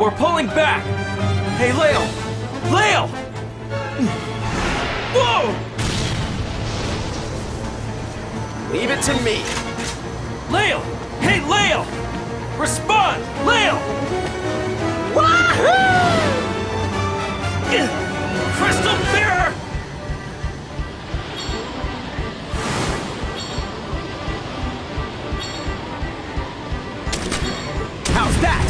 We're pulling back! Hey, Leo! Leo! Whoa! Leave it to me. Leo! Hey, Leo! Respond! Leo! Wahoo! Crystal Bearer! How's that?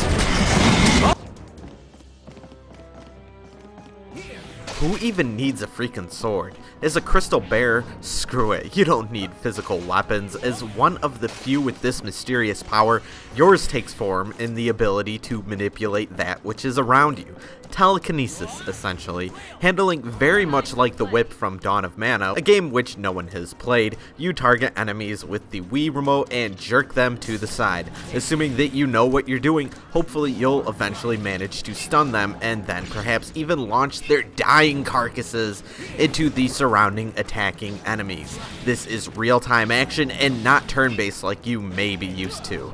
Who even needs a freaking sword? Is a crystal bear? Screw it, you don't need physical weapons. As one of the few with this mysterious power, yours takes form in the ability to manipulate that which is around you. Telekinesis, essentially. Handling very much like the whip from Dawn of Mana, a game which no one has played. You target enemies with the Wii remote and jerk them to the side. Assuming that you know what you're doing, hopefully you'll eventually manage to stun them and then perhaps even launch their dying carcasses into the surrounding attacking enemies. This is real-time action and not turn-based like you may be used to.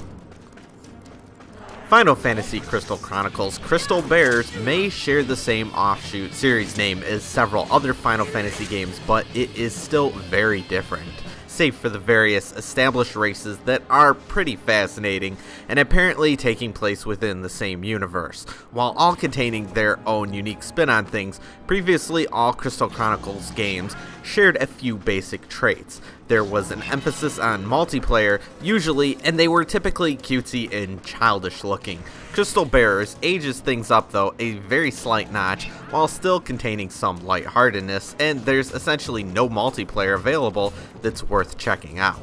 Final Fantasy Crystal Chronicles Crystal Bears may share the same offshoot series name as several other Final Fantasy games, but it is still very different, save for the various established races that are pretty fascinating and apparently taking place within the same universe. While all containing their own unique spin on things, previously all Crystal Chronicles games shared a few basic traits. There was an emphasis on multiplayer, usually, and they were typically cutesy and childish looking. Crystal Bears ages things up though a very slight notch, while still containing some lightheartedness, and there's essentially no multiplayer available that's worth checking out.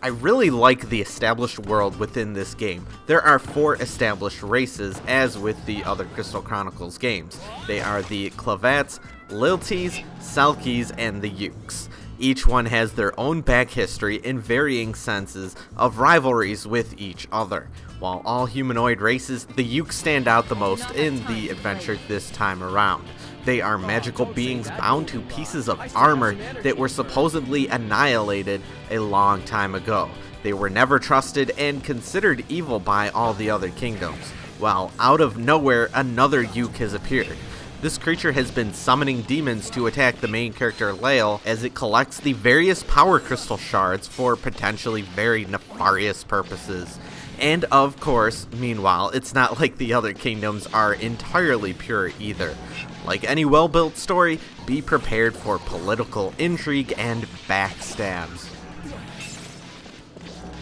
I really like the established world within this game. There are 4 established races, as with the other Crystal Chronicles games. They are the Clavats, Lilties, Selkies, and the Ukes. Each one has their own back history in varying senses of rivalries with each other. While all humanoid races, the Ukes stand out the most in the adventure this time around. They are magical beings bound to pieces of armor that were supposedly annihilated a long time ago. They were never trusted and considered evil by all the other kingdoms. Well, out of nowhere, another Uke has appeared. This creature has been summoning demons to attack the main character Lael as it collects the various power crystal shards for potentially very nefarious purposes. And of course, meanwhile, it's not like the other kingdoms are entirely pure either. Like any well-built story, be prepared for political intrigue and backstabs.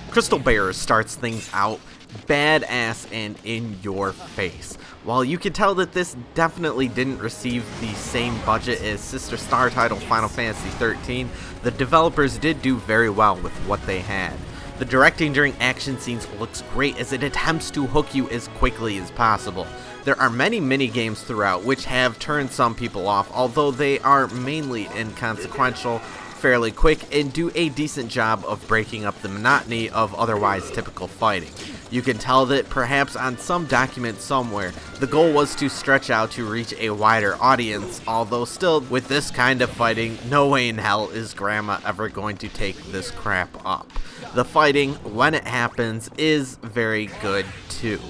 Crystal Bears starts things out badass and in your face. While you can tell that this definitely didn't receive the same budget as sister star title Final Fantasy XIII, the developers did do very well with what they had. The directing during action scenes looks great as it attempts to hook you as quickly as possible. There are many mini-games throughout which have turned some people off, although they are mainly inconsequential, fairly quick, and do a decent job of breaking up the monotony of otherwise typical fighting. You can tell that perhaps on some document somewhere, the goal was to stretch out to reach a wider audience, although still, with this kind of fighting, no way in hell is Grandma ever going to take this crap up. The fighting, when it happens, is very good too.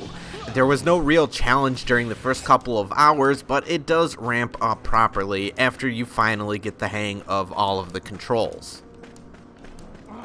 There was no real challenge during the first couple of hours, but it does ramp up properly after you finally get the hang of all of the controls.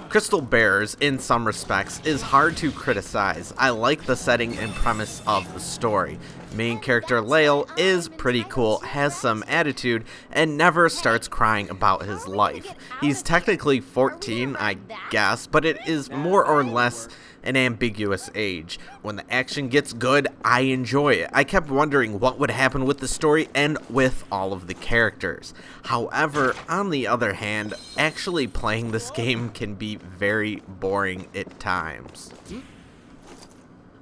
Crystal Bears, in some respects, is hard to criticize. I like the setting and premise of the story. Main character Lael is pretty cool, has some attitude, and never starts crying about his life. He's technically 14, I guess, but it is more or less an ambiguous age. When the action gets good, I enjoy it. I kept wondering what would happen with the story and with all of the characters. However, on the other hand, actually playing this game can be very boring at times.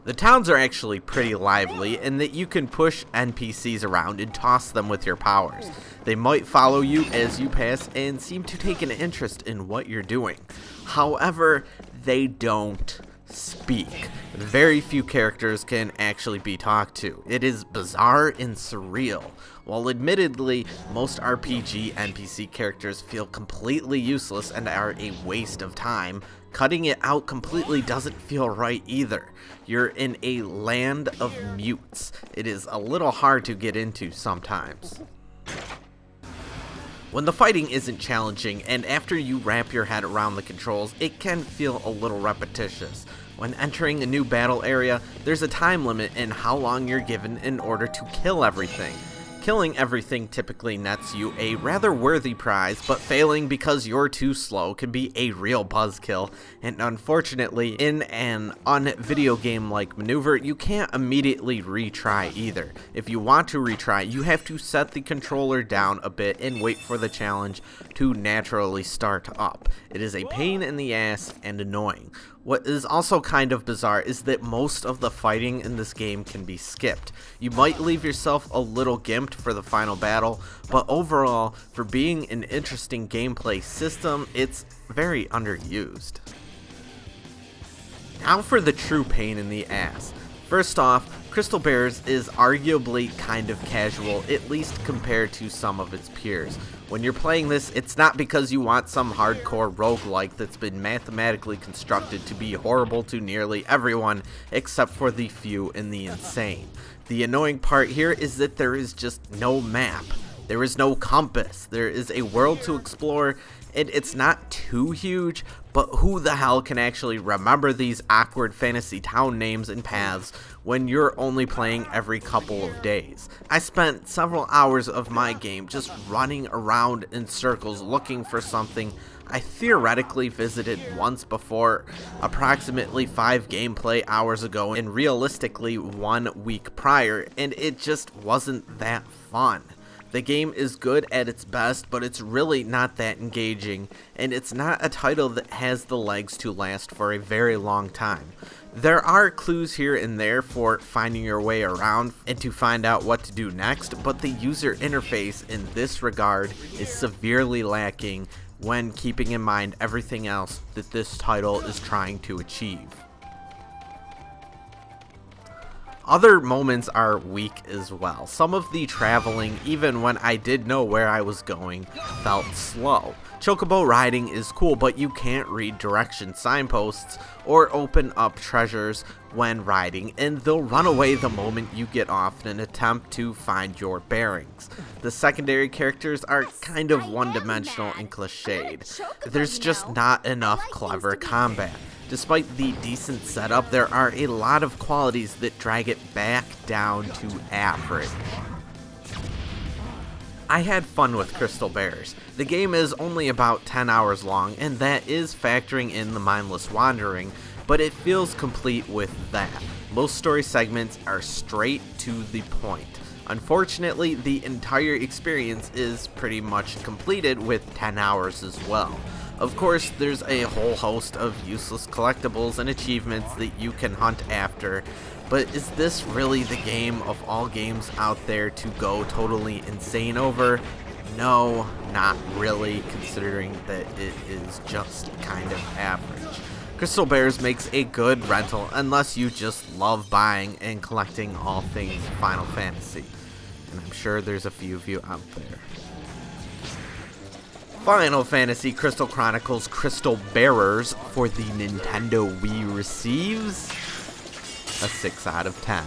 The towns are actually pretty lively in that you can push NPCs around and toss them with your powers. They might follow you as you pass and seem to take an interest in what you're doing. However, they don't speak. Very few characters can actually be talked to. It is bizarre and surreal. While admittedly, most RPG NPC characters feel completely useless and are a waste of time, cutting it out completely doesn't feel right either. You're in a land of mutes. It is a little hard to get into sometimes. When the fighting isn't challenging and after you wrap your head around the controls, it can feel a little repetitious. When entering a new battle area, there's a time limit in how long you're given in order to kill everything. Killing everything typically nets you a rather worthy prize, but failing because you're too slow can be a real buzzkill, and unfortunately, in an un-video game-like maneuver, you can't immediately retry either. If you want to retry, you have to set the controller down a bit and wait for the challenge to naturally start up. It is a pain in the ass and annoying. What is also kind of bizarre is that most of the fighting in this game can be skipped. You might leave yourself a little gimped for the final battle, but overall, for being an interesting gameplay system, it's very underused. Now for the true pain in the ass. First off, Crystal Bears is arguably kind of casual, at least compared to some of its peers. When you're playing this, it's not because you want some hardcore roguelike that's been mathematically constructed to be horrible to nearly everyone except for the few and the insane. The annoying part here is that there is just no map. There is no compass. There is a world to explore, and it's not too huge, but who the hell can actually remember these awkward fantasy town names and paths when you're only playing every couple of days? I spent several hours of my game just running around in circles looking for something I theoretically visited once before, approximately 5 gameplay hours ago, and realistically 1 week prior, and it just wasn't that fun. The game is good at its best, but it's really not that engaging, and it's not a title that has the legs to last for a very long time. There are clues here and there for finding your way around and to find out what to do next, but the user interface in this regard is severely lacking when keeping in mind everything else that this title is trying to achieve. Other moments are weak as well. Some of the traveling, even when I did know where I was going, felt slow. Chocobo riding is cool, but you can't read direction signposts or open up treasures when riding, and they'll run away the moment you get off in an attempt to find your bearings. The secondary characters are kind of one-dimensional and cliched. There's just not enough clever combat. Despite the decent setup, there are a lot of qualities that drag it back down to average. I had fun with Crystal Bears. The game is only about 10 hours long, and that is factoring in the mindless wandering, but it feels complete with that. Most story segments are straight to the point. Unfortunately, the entire experience is pretty much completed with 10 hours as well. Of course, there's a whole host of useless collectibles and achievements that you can hunt after, but is this really the game of all games out there to go totally insane over? No, not really, considering that it is just kind of average. Crystal Bears makes a good rental unless you just love buying and collecting all things Final Fantasy, and I'm sure there's a few of you out there. Final Fantasy Crystal Chronicles Crystal Bearers for the Nintendo Wii receives a 6 out of 10.